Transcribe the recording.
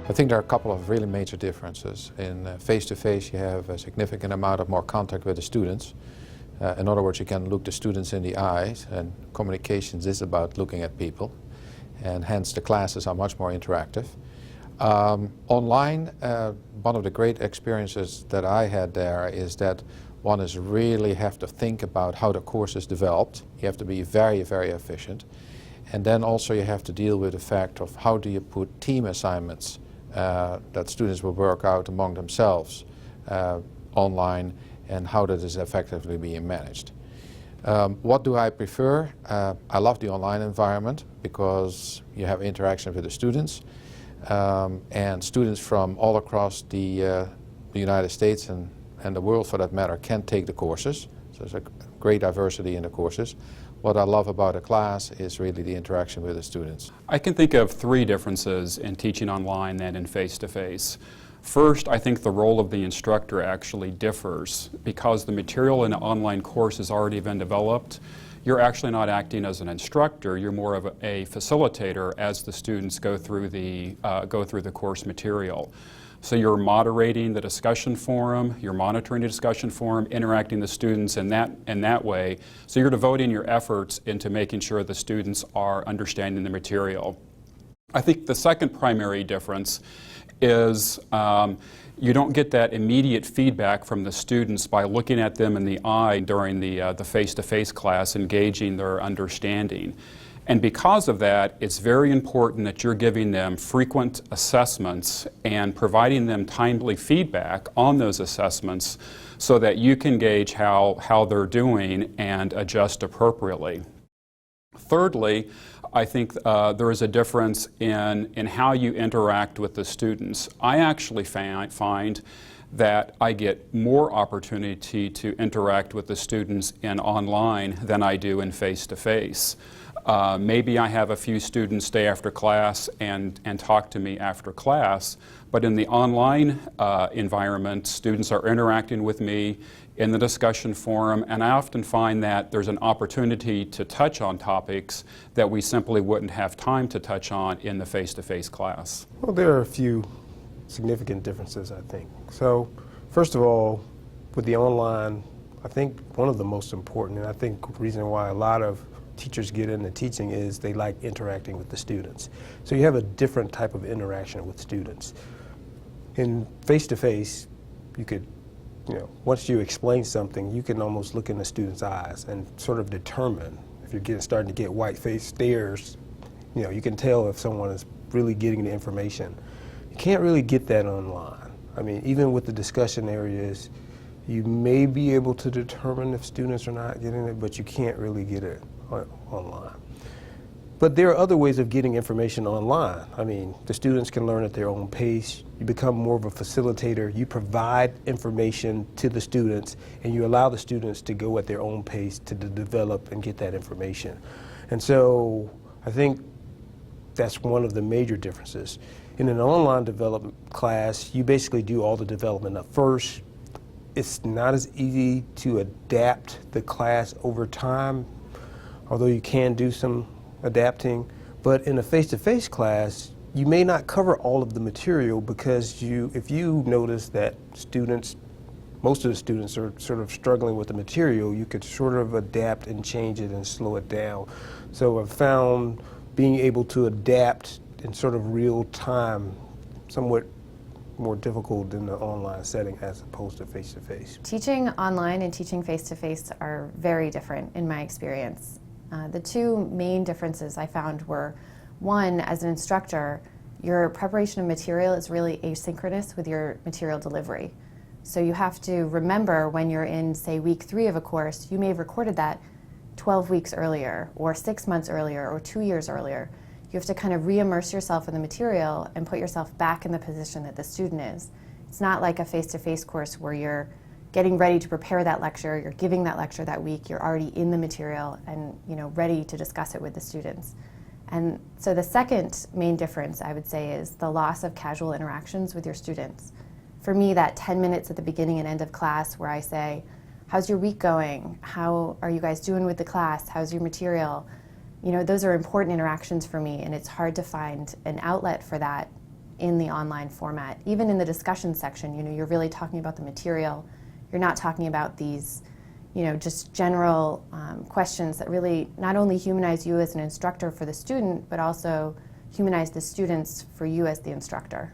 I think there are a couple of really major differences. In face-to-face you have a significant amount of more contact with the students. In other words, you can look the students in the eyes, and communications is about looking at people, and hence the classes are much more interactive. Online, one of the great experiences that I had there is that one is really have to think about how the course is developed. You have to be very, very efficient. And then also you have to deal with the fact of how do you put team assignments that students will work out among themselves online, and how that is effectively being managed. What do I prefer? I love the online environment because you have interaction with the students, and students from all across the United States and the world for that matter can take the courses. So there's a great diversity in the courses. What I love about a class is really the interaction with the students. I can think of three differences in teaching online and in face-to-face. First, I think the role of the instructor actually differs. Because the material in an online course has already been developed, you're actually not acting as an instructor, you're more of a facilitator as the students go through the course material. So you're moderating the discussion forum, you're monitoring the discussion forum, interacting with the students in that way. So you're devoting your efforts into making sure the students are understanding the material. I think the second primary difference is you don't get that immediate feedback from the students by looking at them in the eye during the face-to-face class, engaging their understanding. And because of that, it's very important that you're giving them frequent assessments and providing them timely feedback on those assessments so that you can gauge how they're doing and adjust appropriately. Thirdly, I think there is a difference in how you interact with the students. I actually find that I get more opportunity to interact with the students in online than I do in face-to-face. Maybe I have a few students stay after class and talk to me after class, but in the online environment, students are interacting with me in the discussion forum, and I often find that there's an opportunity to touch on topics that we simply wouldn't have time to touch on in the face-to-face class. Well, there are a few significant differences, I think. So, first of all, with the online, I think one of the most important, and I think the reason why a lot of teachers get into teaching is they like interacting with the students. So you have a different type of interaction with students. In face-to-face, you could, once you explain something, you can almost look in the student's eyes and sort of determine if you're starting to get white-faced stares. You can tell if someone is really getting the information. You can't really get that online. I mean, even with the discussion areas, you may be able to determine if students are not getting it, but you can't really get it online. But there are other ways of getting information online. I mean, the students can learn at their own pace. You become more of a facilitator. You provide information to the students, and you allow the students to go at their own pace to develop and get that information. And so I think that's one of the major differences. In an online development class, you basically do all the development up first. It's not as easy to adapt the class over time, although you can do some adapting. But in a face-to-face class, you may not cover all of the material because if you notice that most of the students are sort of struggling with the material, you could sort of adapt and change it and slow it down. So I've found being able to adapt in sort of real time somewhat more difficult in the online setting as opposed to face-to-face. Teaching online and teaching face-to-face are very different in my experience. The two main differences I found were, one, as an instructor, your preparation of material is really asynchronous with your material delivery. So you have to remember when you're in, say, week 3 of a course, you may have recorded that 12 weeks earlier, or 6 months earlier, or 2 years earlier. You have to kind of re-immerse yourself in the material and put yourself back in the position that the student is. It's not like a face-to-face course where you're getting ready to prepare that lecture, you're giving that lecture that week, you're already in the material and ready to discuss it with the students. And so the second main difference, I would say, is the loss of casual interactions with your students. For me, that 10 minutes at the beginning and end of class where I say, how's your week going? How are you guys doing with the class? How's your material? Those are important interactions for me, and it's hard to find an outlet for that in the online format. Even in the discussion section, you know, you're really talking about the material. You're not talking about these, you know, just general questions that really not only humanize you as an instructor for the student, but also humanize the students for you as the instructor.